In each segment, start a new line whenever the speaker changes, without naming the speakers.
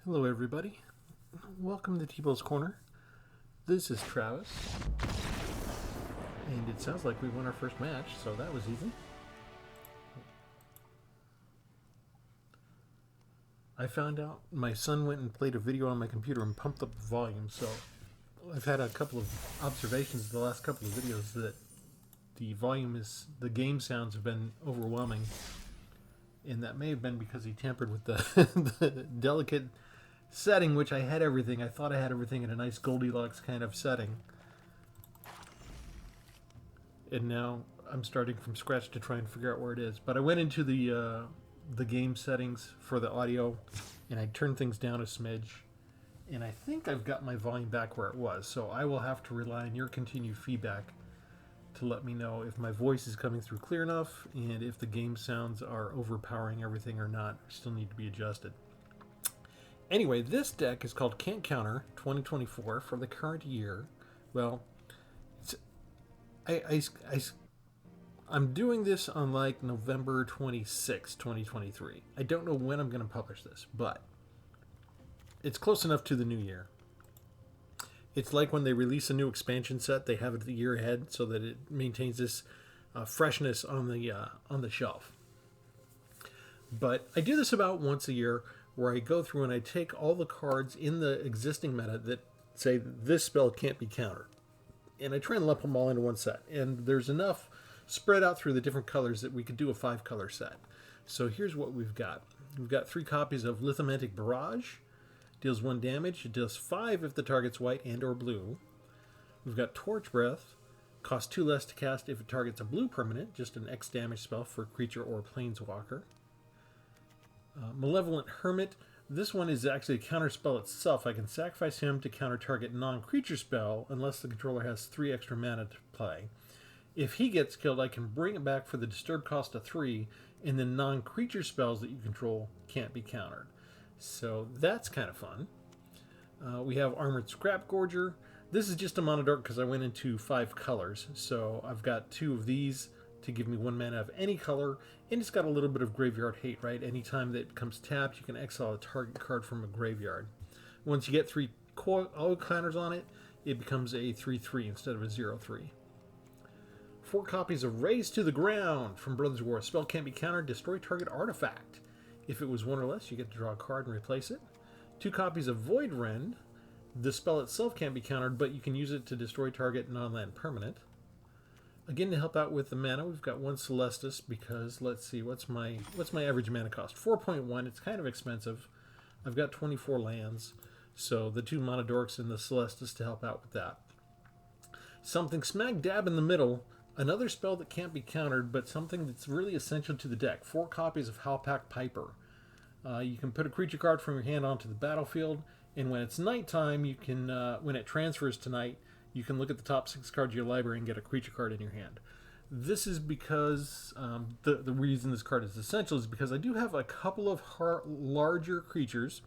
Hello everybody, welcome to Tpull's Corner. This is Travis, and it sounds like we won our first match, so that was easy. I found out my son went and played a video on my computer and pumped up the volume, so I've had a couple of observations in the last couple of videos that the game sounds have been overwhelming, and that may have been because he tampered with the delicate setting, which I had everything. I thought I had everything in a nice Goldilocks kind of setting. And now I'm starting from scratch to try and figure out where it is. But I went into the game settings for the audio, and I turned things down a smidge. And I think I've got my volume back where it was. So I will have to rely on your continued feedback to let me know if my voice is coming through clear enough and if the game sounds are overpowering everything or not, or still need to be adjusted. Anyway, this deck is called Can't Counter 2024 for the current year. Well, I'm doing this on like November 26, 2023. I don't know when I'm going to publish this, but it's close enough to the new year. It's like when they release a new expansion set, they have it the year ahead so that it maintains this freshness on the shelf. But I do this about once a year, where I go through and I take all the cards in the existing meta that say this spell can't be countered, and I try and lump them all into one set. And there's enough spread out through the different colors that we could do a 5-color set. So here's what we've got. We've got 3 copies of Lithomantic Barrage. Deals 1 damage. It deals 5 if the target's white and or blue. We've got Torch Breath. Costs 2 less to cast if it targets a blue permanent. Just an X damage spell for creature or planeswalker. Malevolent Hermit. This one is actually a counter spell itself. I can sacrifice him to counter target non-creature spell unless the controller has 3 extra mana to play. If he gets killed, I can bring it back for the disturb cost of 3, and then non-creature spells that you control can't be countered. So that's kind of fun. We have Armored Scrap Gorger. This is just a mono dark because I went into 5 colors. So I've got 2 of these to give me 1 mana of any color, and it's got a little bit of graveyard hate, right? Anytime that it becomes tapped, you can exile a target card from a graveyard. Once you get 3 auto counters on it, it becomes a 3/3 instead of a 0/3. 4 copies of Raze to the Ground from Brothers War. Spell can't be countered. Destroy target artifact. If it was 1 or less, you get to draw a card and replace it. 2 copies of Void Rend. The spell itself can't be countered, but you can use it to destroy target non-land permanent. Again, to help out with the mana, we've got 1 Celestus because, let's see, what's my average mana cost? 4.1. It's kind of expensive. I've got 24 lands, so the 2 Mono Dorks and the Celestus to help out with that. Something smack dab in the middle. Another spell that can't be countered, but something that's really essential to the deck. 4 copies of Howlpack Piper. You can put a creature card from your hand onto the battlefield, and when it's nighttime, you can, when it transfers to night, you can look at the top 6 cards of your library and get a creature card in your hand. This is because the reason this card is essential is because I do have a couple of larger creatures,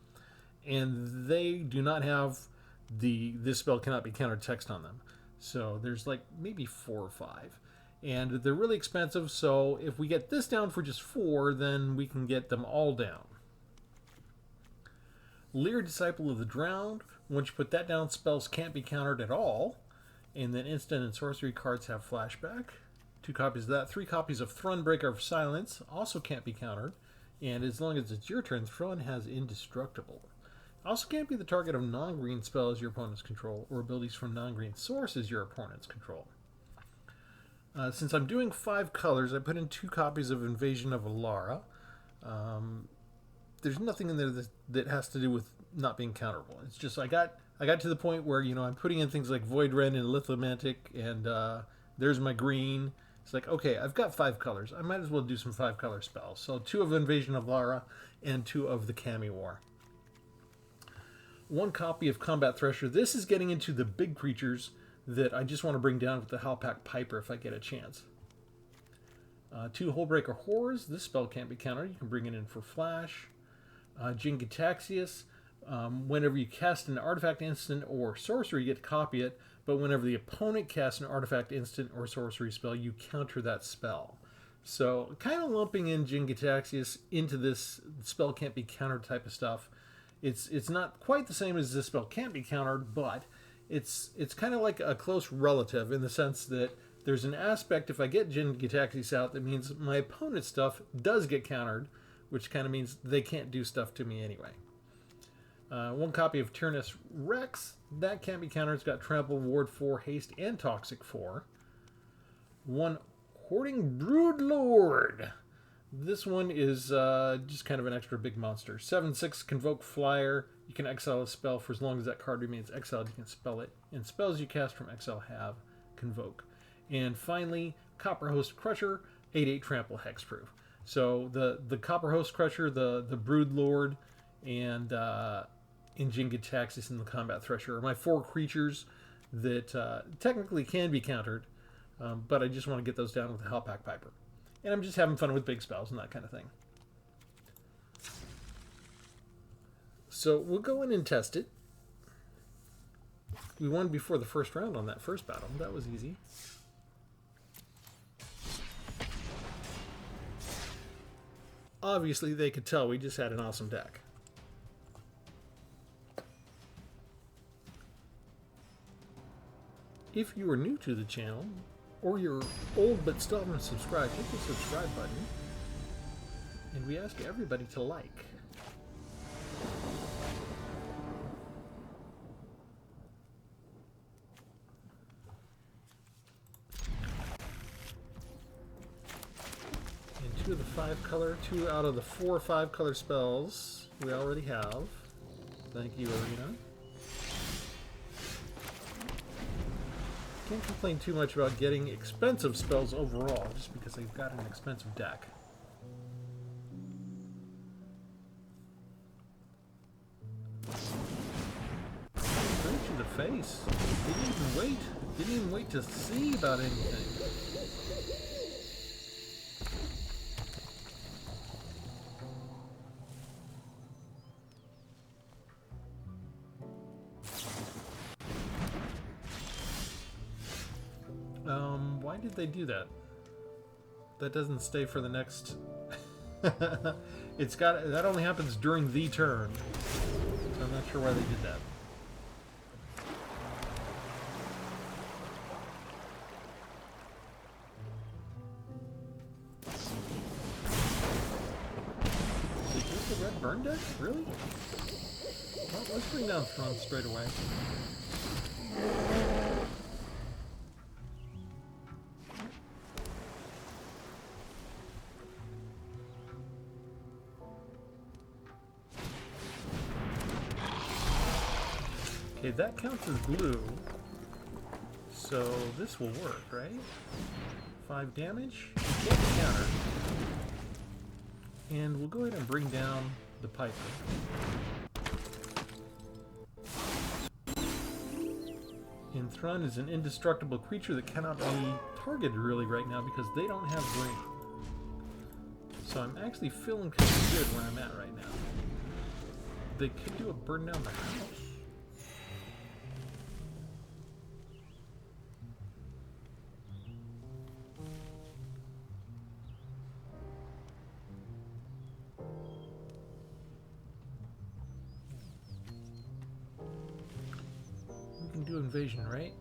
and they do not have this spell cannot be countered text on them. So there's like maybe 4 or 5. And they're really expensive, so if we get this down for just 4, then we can get them all down. Lear, Disciple of the Drowned. Once you put that down, spells can't be countered at all. And then instant and sorcery cards have flashback. 2 copies of that. 3 copies of Thronebreaker of Silence. Also can't be countered. And as long as it's your turn, Throne has Indestructible. Also can't be the target of non-green spells your opponents control, or abilities from non-green sources your opponents control. Since I'm doing 5 colors, I put in 2 copies of Invasion of Alara. There's nothing in there that has to do with not being counterable. It's just I got to the point where, I'm putting in things like Void Rend and Lithomantic, and there's my green. It's like, okay, I've got 5 colors. I might as well do some 5-color spells. So 2 of Invasion of Alara and 2 of the Kami War. 1 copy of Combat Thresher. This is getting into the big creatures that I just want to bring down with the Howlpack Piper if I get a chance. 2 Hullbreaker Horrors. This spell can't be countered. You can bring it in for flash. Jin-Gitaxias. Whenever you cast an artifact, instant, or sorcery, you get to copy it. But whenever the opponent casts an artifact, instant, or sorcery spell, you counter that spell. So kind of lumping in Jin-Gitaxias into this spell can't be countered type of stuff It's not quite the same as this spell can't be countered, but it's kind of like a close relative in the sense that there's an aspect if I get Jin-Gitaxias out that means my opponent's stuff does get countered, which kind of means they can't do stuff to me anyway. One copy of Tyrannus Rex, that can't be countered. It's got Trample, Ward 4, Haste, and Toxic 4. One Hoarding Broodlord. This one is just kind of an extra big monster. 7/6 Convoke Flyer. You can exile a spell for as long as that card remains exiled. You can spell it. And spells you cast from exile have Convoke. And finally, Copper Host Crusher, 8/8 Trample Hexproof. So the Copper Host Crusher, the Broodlord, and Jin-Gitaxias and the Combat Thresher are my 4 creatures that technically can be countered, but I just want to get those down with the Hellpack Piper. And I'm just having fun with big spells and that kind of thing. So we'll go in and test it. We won before the first round on that first battle. That was easy. Obviously, they could tell we just had an awesome deck. If you are new to the channel, or you're old but still haven't subscribed, hit the subscribe button. And we ask everybody to like. And 2 of the 5 color, 2 out of the 4 5-color spells we already have. Thank you, Arena. Can't complain too much about getting expensive spells overall, just because they've got an expensive deck. Straight to the face. Didn't even wait to see about anything. Why did they do that? That doesn't stay for the next... That only happens during the turn. So I'm not sure why they did that. Is it just a red burn deck? Really? Well, let's bring down Thrawn straight away. Okay, that counts as blue, so this will work, right? 5 damage, can't be countered. And we'll go ahead and bring down the Piper. And Thrawn is an indestructible creature that cannot be targeted really right now because they don't have brain. So I'm actually feeling kind of good where I'm at right now. They could do a burn down the house. Do invasion, right?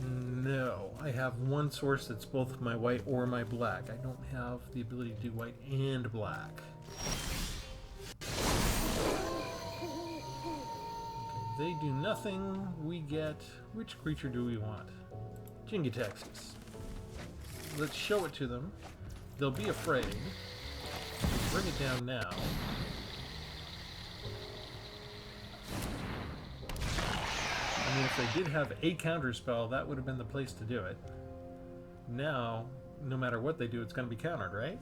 No, I have one source that's both my white or my black. I don't have the ability to do white and black. Okay, they do nothing. We get... Which creature do we want? Jin-Gitaxias. Let's show it to them. They'll be afraid. Bring it down now. I mean, if they did have a counter spell, that would have been the place to do it. Now, no matter what they do, it's going to be countered, right?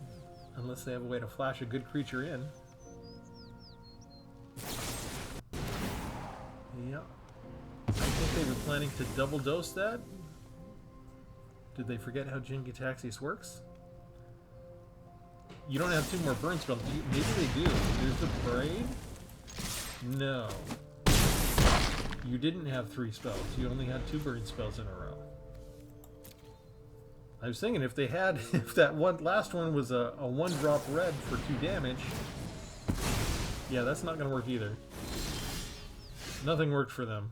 Unless they have a way to flash a good creature in. Yep. I think they were planning to double dose that. Did they forget how Jin-Gitaxias works? You don't have 2 more burn spells. Maybe they do. There's the Braid? No. You didn't have 3 spells. You only had 2 burn spells in a row. I was thinking if they had, if that last one was a 1-drop red for 2 damage, yeah, that's not going to work either. Nothing worked for them.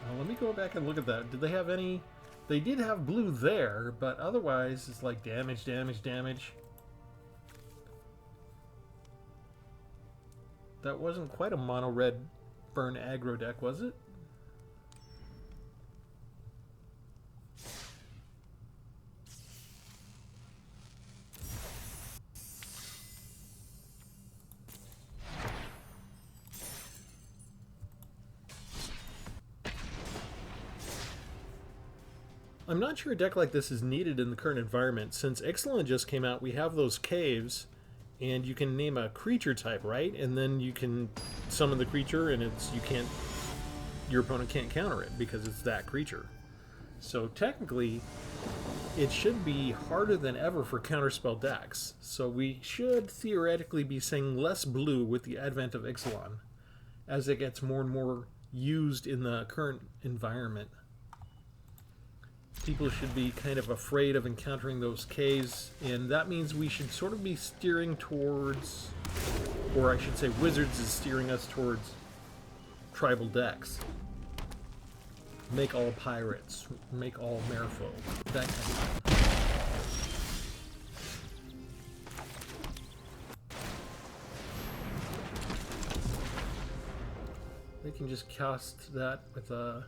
Now, let me go back and look at that. Did they have any? They did have blue there, but otherwise it's like damage, damage, damage. That wasn't quite a mono-red burn aggro deck, was it? I'm not sure a deck like this is needed in the current environment. Since Ixalan just came out, we have those caves, and you can name a creature type, right? And then you can summon the creature, and your opponent can't counter it because it's that creature. So technically, it should be harder than ever for counterspell decks. So we should theoretically be seeing less blue with the advent of Ixalan, as it gets more and more used in the current environment. People should be kind of afraid of encountering those caves, and that means we should sort of be steering towards, or I should say Wizards is steering us towards tribal decks. Make all pirates, make all merfolk, that kind of thing. They can just cast that with a...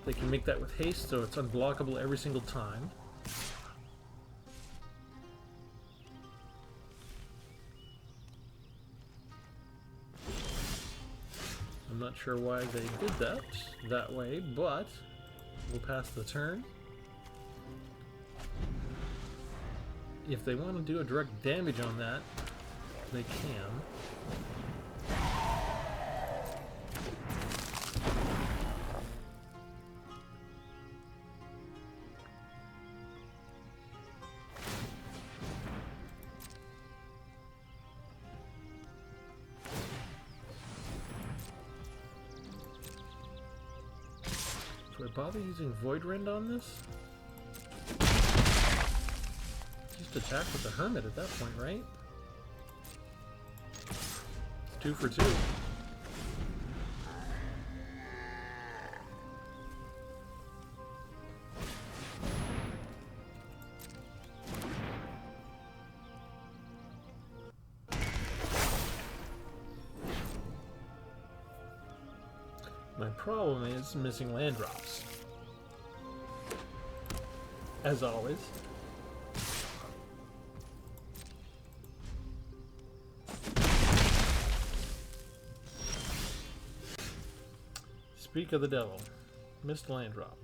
They can make that with haste, so it's unblockable every single time. I'm not sure why they did that way, but we'll pass the turn. If they want to do a direct damage on that, they can. Do I bother using Void Rend on this? Just attack with the Hermit at that point, right? It's 2 for 2. My problem is missing land drops. As always. Speak of the devil. Missed land drop.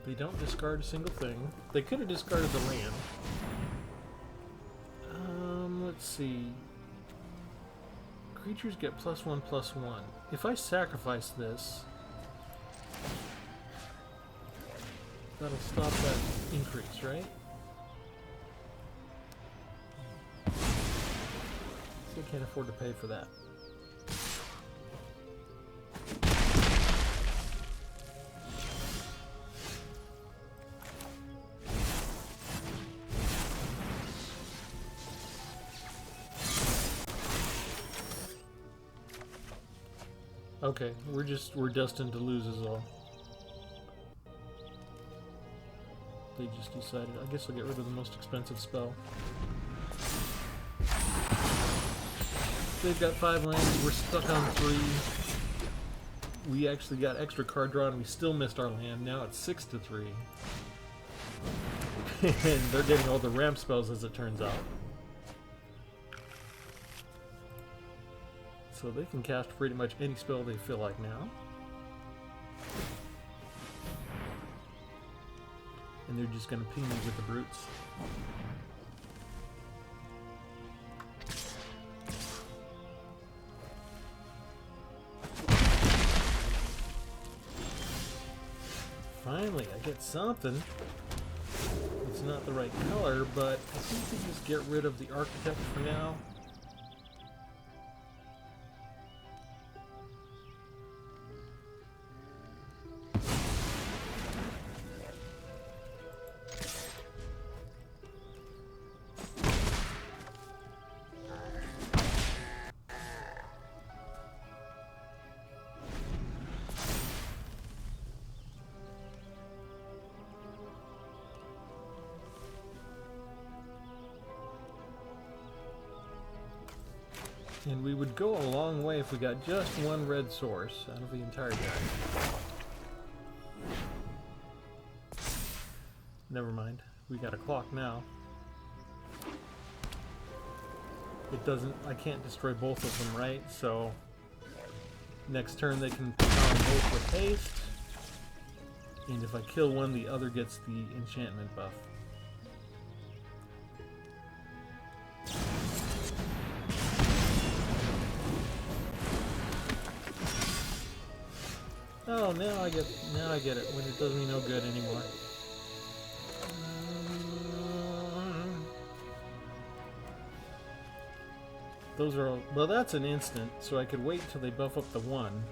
They don't discard a single thing. They could have discarded the land. Let's see. Creatures get +1/+1. If I sacrifice this, that'll stop that increase, right? So I can't afford to pay for that. Okay, we're destined to lose is all. They just decided, I guess I'll get rid of the most expensive spell. They've got 5 lands, we're stuck on 3. We actually got extra card draw and we still missed our land. Now it's 6 to 3. And they're getting all the ramp spells as it turns out. So they can cast pretty much any spell they feel like now. And they're just going to ping me with the brutes. something. It's not the right color, but I think we just get rid of the architect for now. And we would go a long way if we got just one red source out of the entire deck. Never mind. We got a clock now. It doesn't... I can't destroy both of them, right? So... next turn they can put on both with haste. And if I kill one, the other gets the enchantment buff. Oh, now I get it when it does me no good anymore. Those are all, well, that's an instant, so I could wait till they buff up the one.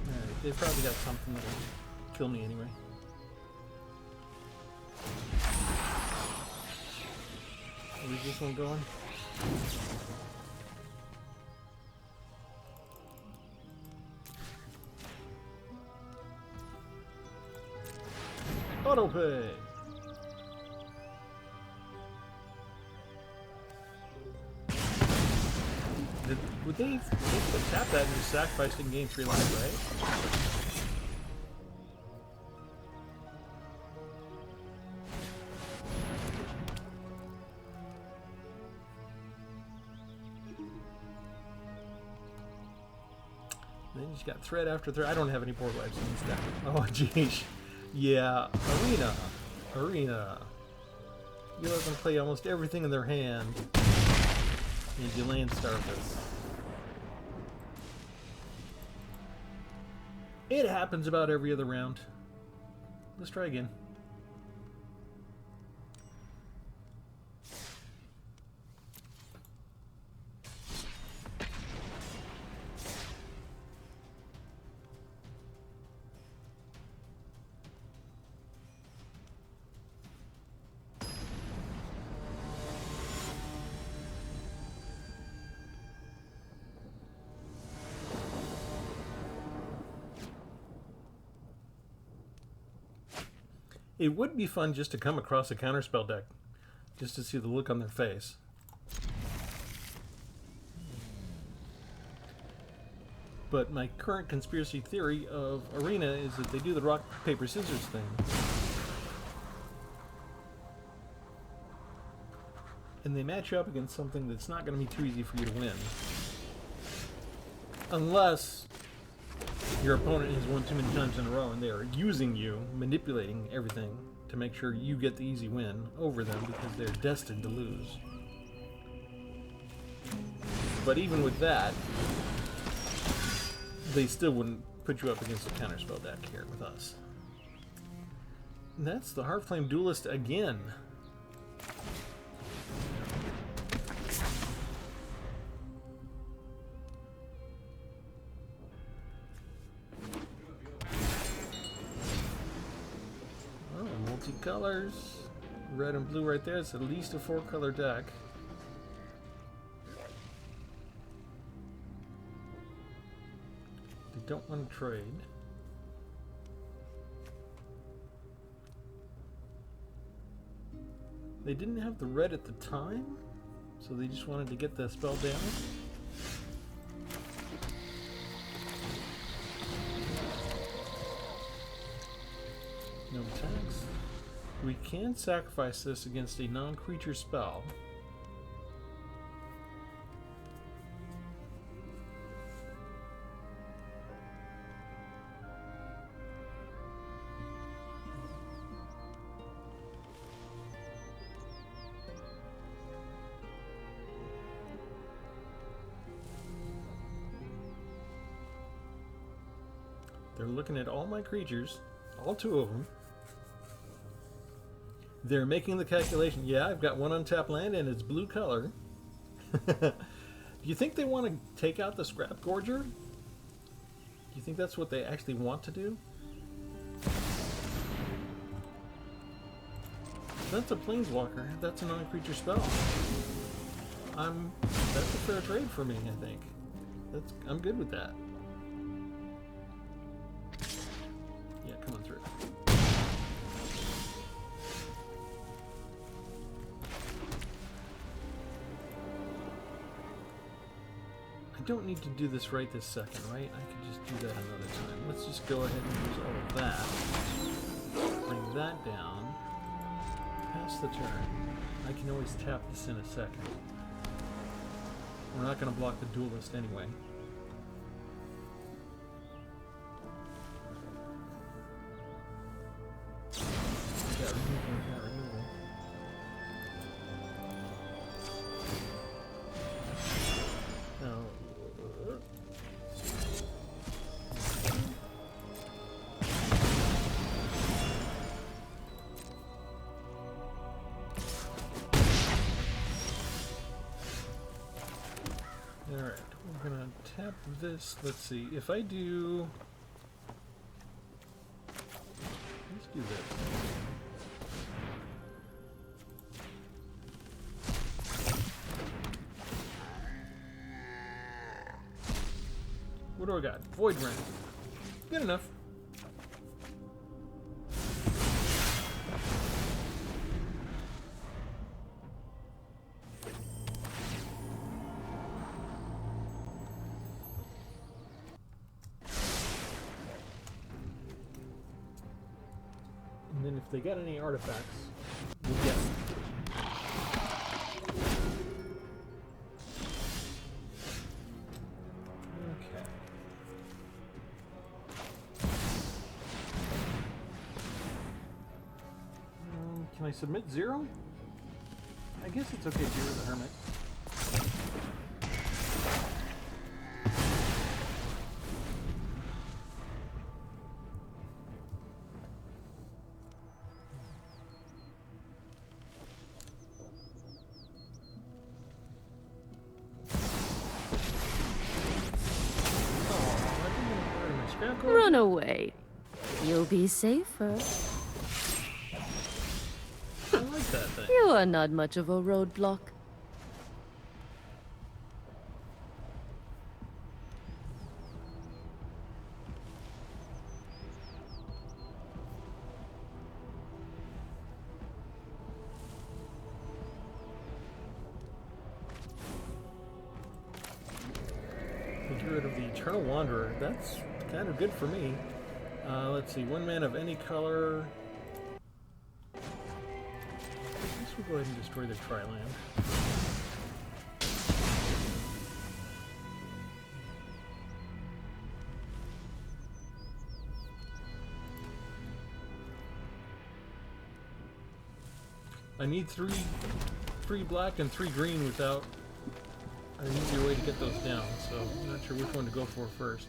Alright, they probably got something that'll kill me anyway. Is this one going? Autopay! Would they tap that and just sacrifice and gain 3 life, right? Then you just got thread after thread. I don't have any board wipes in this deck. Oh, jeez. Yeah, Arena. You let them play almost everything in their hand, and you land Starfish. It happens about every other round. Let's try again. It would be fun just to come across a counterspell deck, just to see the look on their face. But my current conspiracy theory of Arena is that they do the rock, paper, scissors thing. And they match you up against something that's not going to be too easy for you to win. Unless your opponent has won too many times in a row and they are using you, manipulating everything to make sure you get the easy win over them because they're destined to lose. But even with that, they still wouldn't put you up against a counterspell deck here with us. And that's the Heartflame Duelist again. Colors, red and blue right there. It's at least a 4-color deck. They don't want to trade. They didn't have the red at the time, so they just wanted to get the spell down. No attacks. We can sacrifice this against a non-creature spell. They're looking at all my creatures, all 2 of them. They're making the calculation. Yeah, I've got 1 untapped land and it's blue color. Do you think they want to take out the Scrap Gorger? Do you think that's what they actually want to do? That's a Planeswalker. That's a non-creature spell. That's a fair trade for me, I think. I'm good with that. Yeah, come on through. I don't need to do this right this second, right? I could just do that another time. Let's just go ahead and use all of that. Bring that down. Pass the turn. I can always tap this in a second. We're not going to block the Duelist anyway. Got removal. Now, alright, we're gonna tap this. Let's see, if I do... Let's do this. What do I got? Void Ring. Good enough. And then if they got any artifacts, we'll get them. Okay. Can I submit 0? I guess it's okay, 0 the Hermit.
Run away. You'll be safer.
I like that thing.
You are not much of a roadblock.
Get rid of the Eternal Wanderer. That's kind of good for me. Let's see, 1 mana of any color. I guess we'll go ahead and destroy their Tri-Land. I need 3 black and 3 green without an easier way to get those down, so I'm not sure which one to go for first.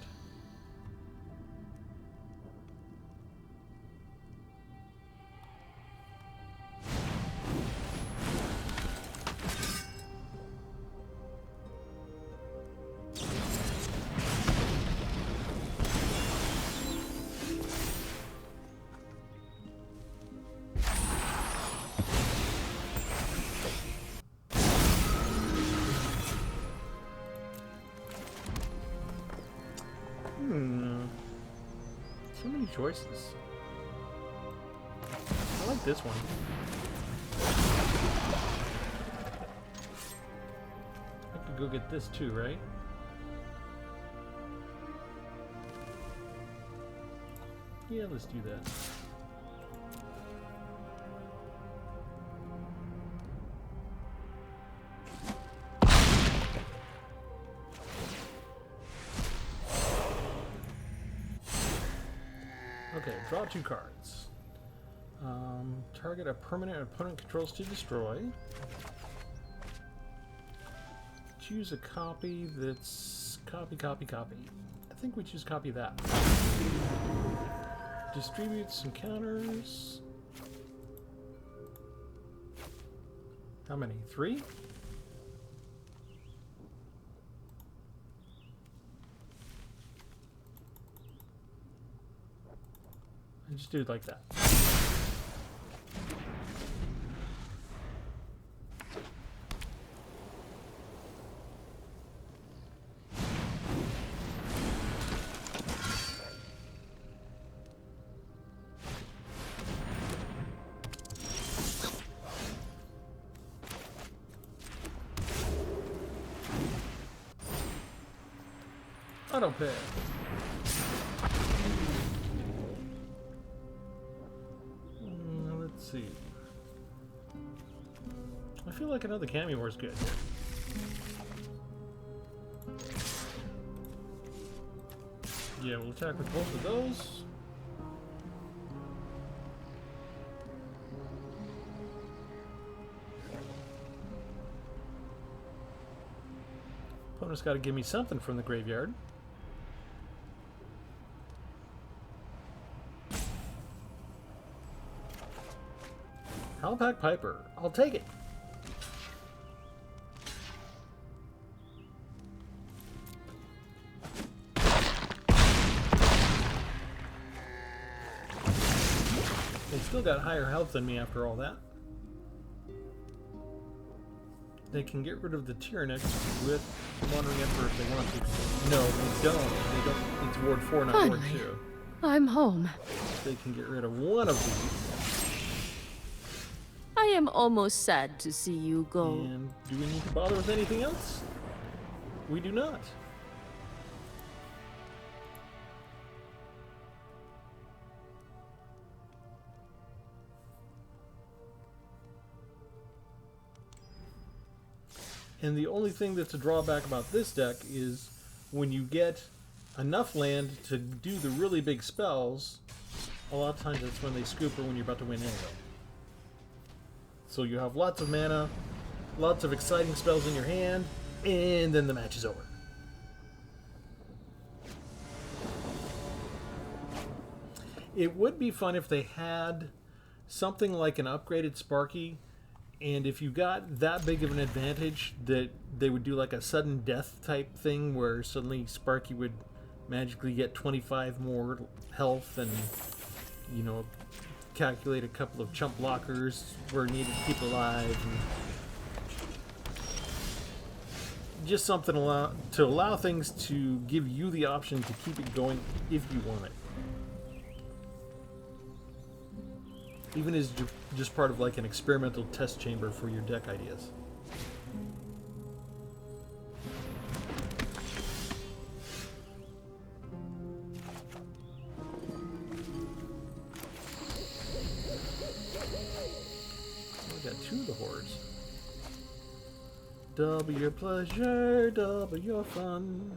So many choices. I like this one. I could go get this too, right? Yeah, let's do that. Okay, draw 2 cards. Target a permanent opponent controls to destroy. Choose a copy that's copy. think we just copy that. Distribute some counters. How many? 3? I just do it like that. Auto pay. Let's see. I feel like another cameo is good. Yeah, we'll attack with both of those. Opponent's got to give me something from the graveyard. Howlpack Piper. I'll take it. They still got higher health than me after all that. They can get rid of the Tyranic with Wandering Emperor if they want to. No, they don't. They don't. It's Ward 4, not Ward 2.
I'm home.
They can get rid of one of these.
I am almost sad to see you go.
And do we need to bother with anything else? We do not. And the only thing that's a drawback about this deck is when you get enough land to do the really big spells, a lot of times that's when they scoop or when you're about to win anyway. So you have lots of mana, lots of exciting spells in your hand, and then the match is over. It would be fun if they had something like an upgraded Sparky, and if you got that big of an advantage that they would do like a sudden death type thing where suddenly Sparky would magically get 25 more health and, you know, calculate a couple of chump blockers where needed to keep alive. And just something to allow things to give you the option to keep it going if you want it. Even as just part of like an experimental test chamber for your deck ideas. We got 2 of the hordes. Double your pleasure, double your fun.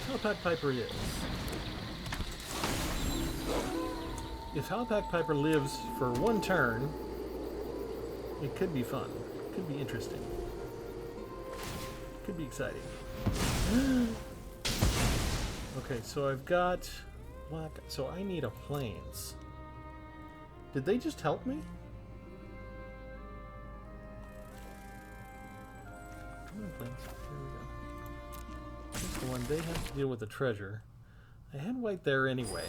Howlpack Piper is. If Howlpack Piper lives for 1 turn, it could be fun. Could be interesting. Could be exciting. Okay, so I've got black. So I need a plains. Did they just help me? Come on, plains. Here we go. That's the one. They have to deal with the treasure. I had white there anyway.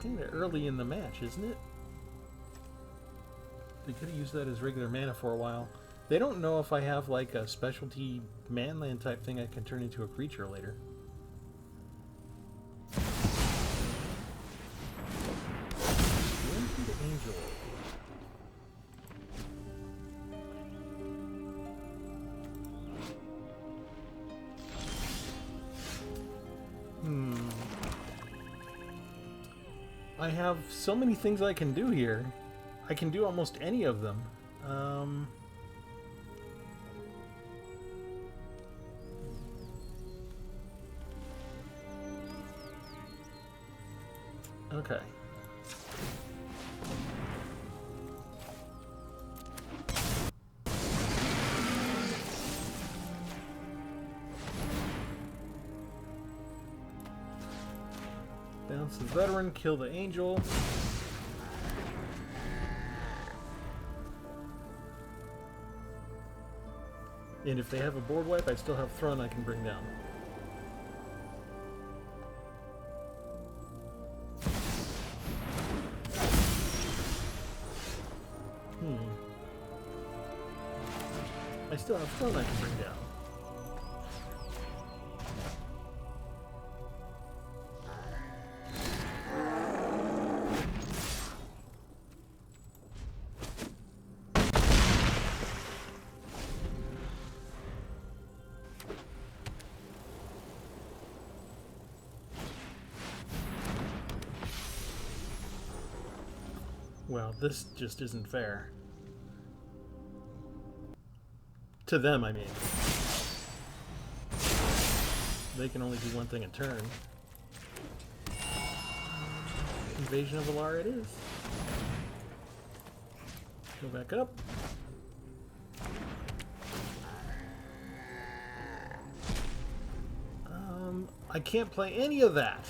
Kind of early in the match, isn't it? They could have used that as regular mana for a while. They don't know if I have like a specialty manland type thing I can turn into a creature later. Angel. I have so many things I can do here. I can do almost any of them. Okay. Bounce the veteran, kill the angel. And if they have a board wipe, I still have Thrun I can bring down. I still have Thrun I can bring down. Well, this just isn't fair. To them, I mean. They can only do one thing a turn. Invasion of Alara it is. Go back up. I can't play any of that.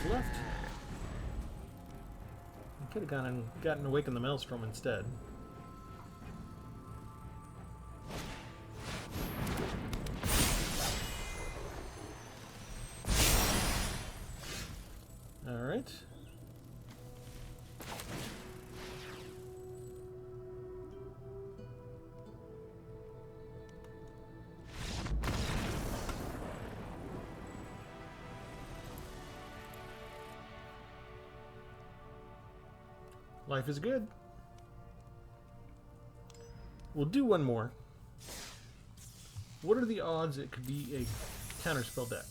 Left. I could have gotten Awaken the Maelstrom instead. All right. Life is good. We'll do one more. What are the odds it could be a counterspell deck?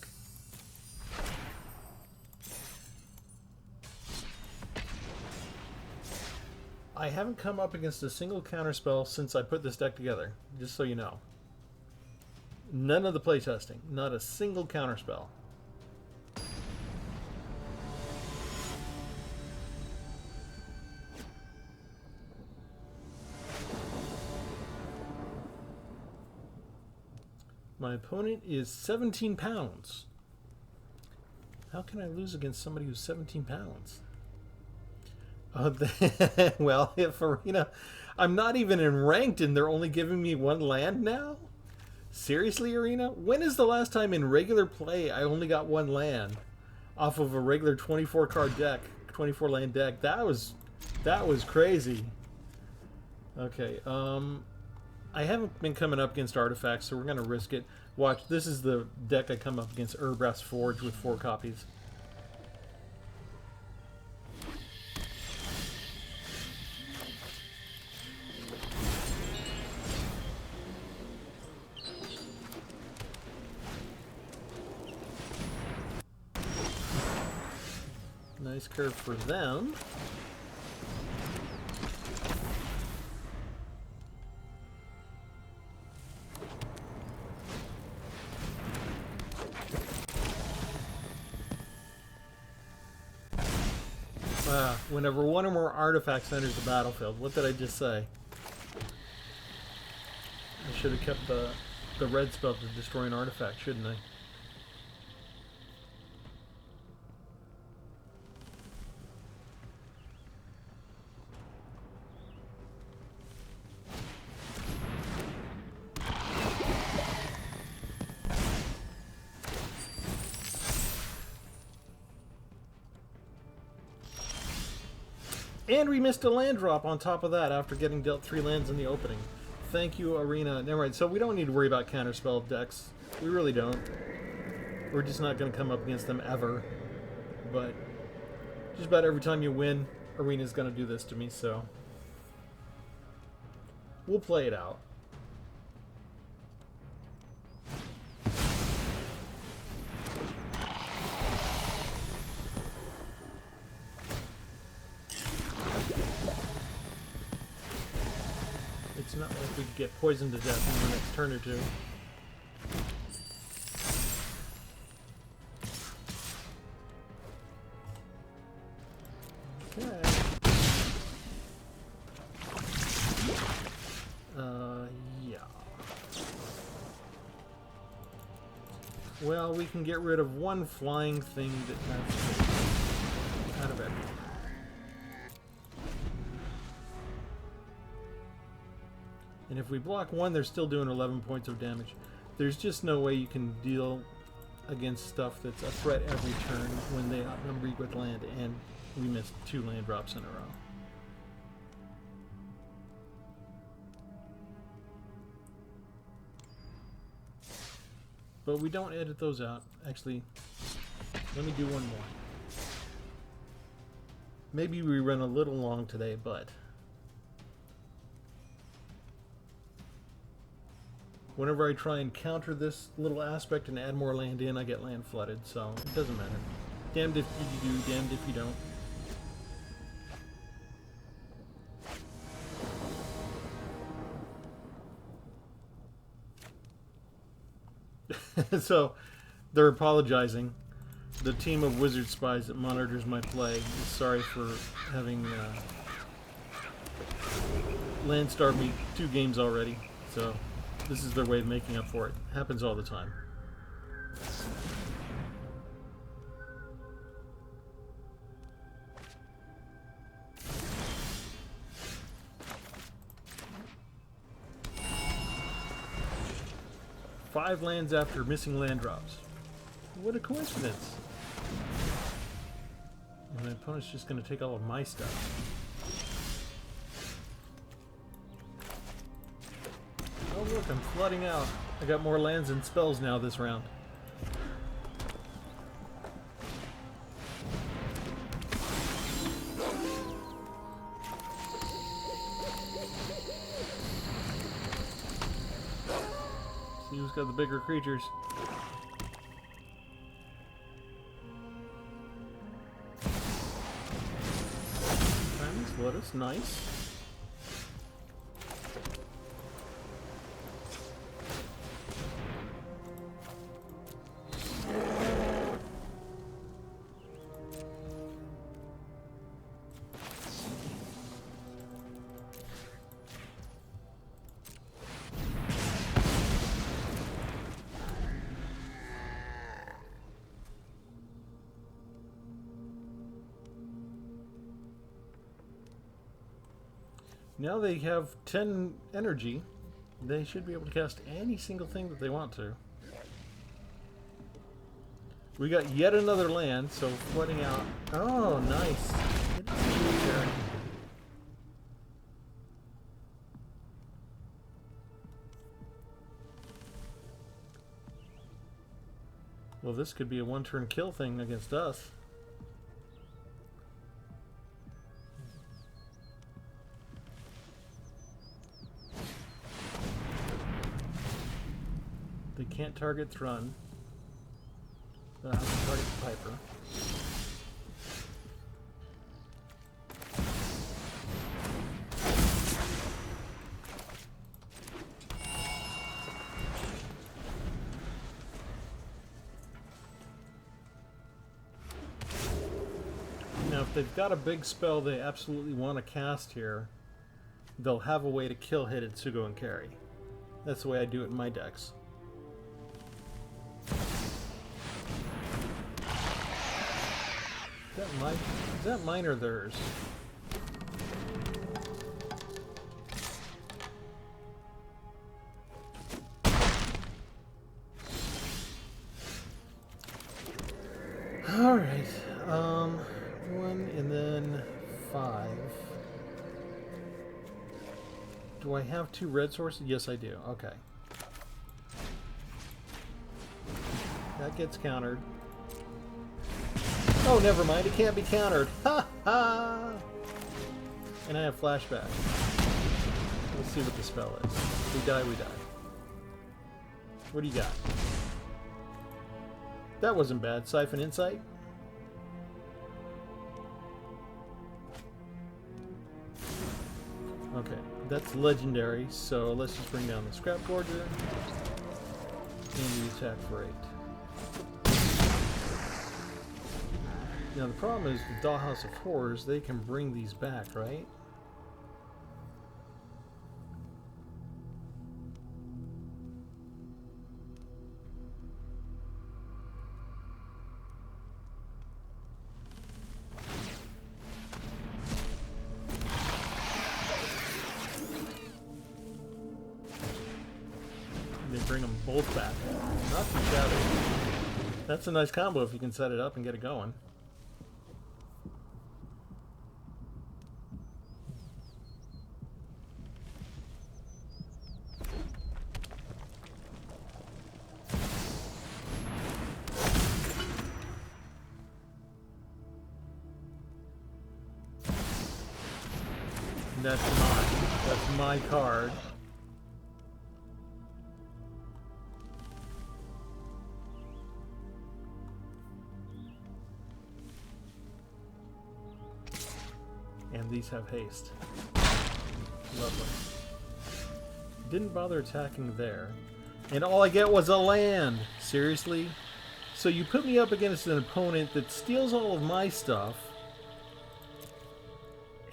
I haven't come up against a single counterspell since I put this deck together, just so you know. None of the playtesting. Not a single counterspell. My opponent is 17 pounds. How can I lose against somebody who's 17 pounds? Well, if Arena... I'm not even in ranked and they're only giving me one land now? Seriously, Arena? When is the last time in regular play I only got one land off of a regular 24 card deck, 24 land deck? That was crazy. Okay, I haven't been coming up against artifacts, so we're going to risk it. Watch, this is the deck I come up against, Urbrass Forge with 4 copies. Nice curve for them. Whenever one or more artifacts enters the battlefield. What did I just say? I should have kept the red spell to destroy an artifact, shouldn't I? And we missed a land drop on top of that after getting dealt 3 lands in the opening. Thank you, Arena. Never mind. So we don't need to worry about counterspell decks. We really don't. We're just not going to come up against them ever. But just about every time you win, Arena's going to do this to me, so... We'll play it out. It's not like we could get poisoned to death in the next turn or two. Okay. Yeah. Well, we can get rid of one flying thing that has out of it. And if we block one, they're still doing 11 points of damage. There's just no way you can deal against stuff that's a threat every turn when they outnumber you with land, and we missed 2 land drops in a row. But we don't edit those out. Actually, let me do one more. Maybe we run a little long today, but whenever I try and counter this little aspect and add more land in, I get land flooded, so it doesn't matter. Damned if you do, damned if you don't. So, they're apologizing. The team of wizard spies that monitors my play is sorry for having land starved me 2 games already, so this is their way of making up for it. Happens all the time. Five lands after missing land drops. What a coincidence. And my opponent's just going to take all of my stuff. Oh look, I'm flooding out. I got more lands and spells now this round. See who's got the bigger creatures. Diamonds, lettuce, nice. Now they have 10 energy. They should be able to cast any single thing that they want to. We got yet another land, so flooding out. Oh, nice. Well, this could be a one-turn kill thing against us. They can't target Thrun. They'll have to target the Piper. Now, if they've got a big spell they absolutely want to cast here, they'll have a way to kill Hitotsugo and carry. That's the way I do it in my decks. Is that mine or theirs? Alright, 1 and then 5. Do I have 2 red sources? Yes, I do. Okay. That gets countered. Oh, never mind. It can't be countered. Ha ha! And I have flashback. Let's see what the spell is. If we die, we die. What do you got? That wasn't bad. Siphon Insight. Okay, that's legendary, so let's just bring down the Scrap Forger and the attack for 8. Now the problem is the Dollhouse of Horrors, they can bring these back, right? They bring them both back. Not too shabby. That's a nice combo if you can set it up and get it going. That's mine. That's my card. And these have haste. Lovely. Didn't bother attacking there. And all I get was a land! Seriously? So you put me up against an opponent that steals all of my stuff,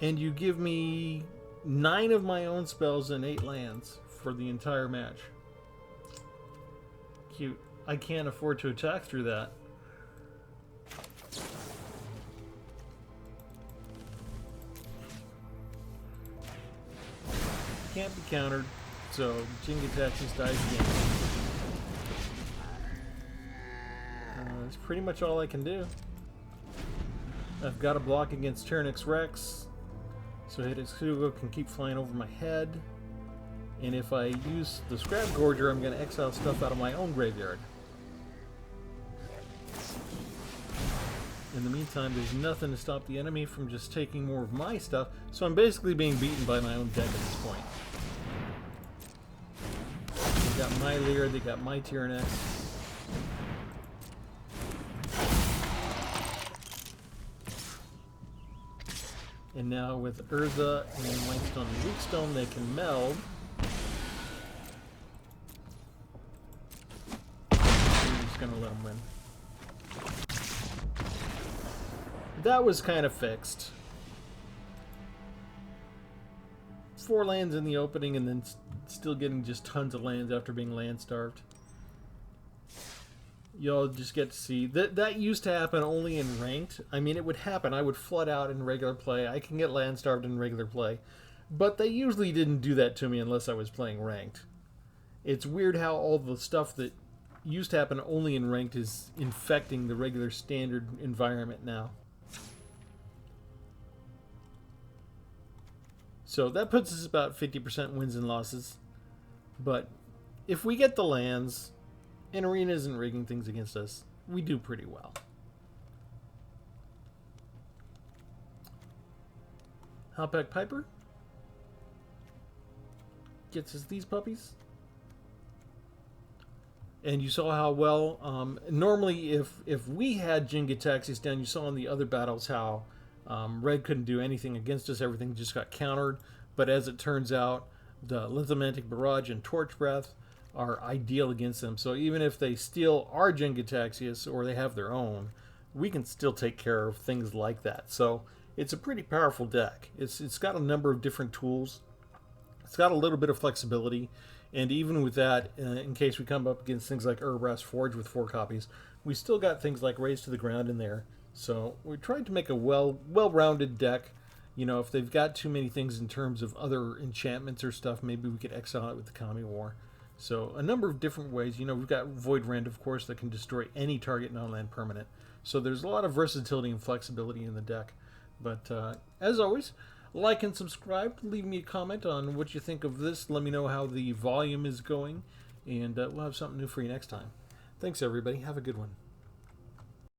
and you give me 9 of my own spells and 8 lands for the entire match. Cute. I can't afford to attack through that. Can't be countered, so Jingataxis dies again. That's pretty much all I can do. I've got a block against Tyrannix Rex, so Hitotsugo can keep flying over my head. And if I use the Scrap Gorger, I'm going to exile stuff out of my own graveyard. In the meantime, there's nothing to stop the enemy from just taking more of my stuff, so I'm basically being beaten by my own deck at this point. They got my Lear, they got my Tyrannix. And now with Urza and Lightstone and Weakstone, they can meld. I'm just going to let them win. That was kind of fixed. 4 lands in the opening and then still getting just tons of lands after being land starved. Y'all just get to see. That used to happen only in ranked. I mean, it would happen. I would flood out in regular play. I can get land starved in regular play. But they usually didn't do that to me unless I was playing ranked. It's weird how all the stuff that used to happen only in ranked is infecting the regular standard environment now. So that puts us about 50% wins and losses. But if we get the lands, and Arena isn't rigging things against us, we do pretty well. Howpack Piper gets us these puppies. And you saw how well, normally if we had Jingataxis down, you saw in the other battles how Red couldn't do anything against us. Everything just got countered. But as it turns out, the Lithomantic Barrage and Torch Breath are ideal against them. So even if they steal our Jingataxias or they have their own, we can still take care of things like that. So it's a pretty powerful deck. It's got a number of different tools. It's got a little bit of flexibility. And even with that, in case we come up against things like Urbrass Forge with 4 copies, we still got things like Raise to the Ground in there. So we tried to make a well-rounded deck. You know, if they've got too many things in terms of other enchantments or stuff, maybe we could exile it with the Kami War. So a number of different ways. You know, we've got Void Rend, of course, that can destroy any target non-land permanent. So there's a lot of versatility and flexibility in the deck. But as always, like and subscribe. Leave me a comment on what you think of this. Let me know how the volume is going. And we'll have something new for you next time. Thanks, everybody. Have a good one.